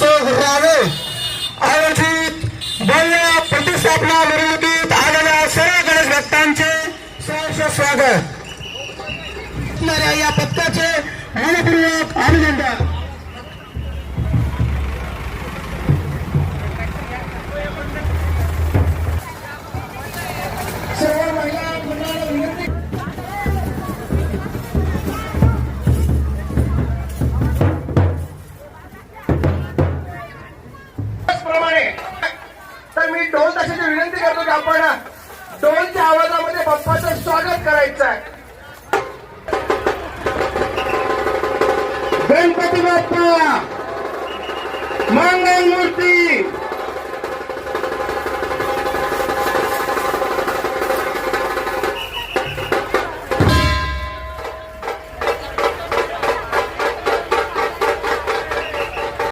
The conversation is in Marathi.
उत्सव घडवावे आयोजित भव्य प्रतिष्ठापना मिरवणुकीत आलेल्या सर्व गणेश भक्तांचे सहर्ष स्वागत. या पथकाचे मनपूर्वक अभिनंदन. सर्व महिला मंडळाला विनंती. त्याचप्रमाणे तर मी ढोल ताशाची विनंती करतो की आपण ढोलच्या आवाजामध्ये बाप्पाचं स्वागत करायचं आहे. गणपती बाप्पा मंगल मूर्ती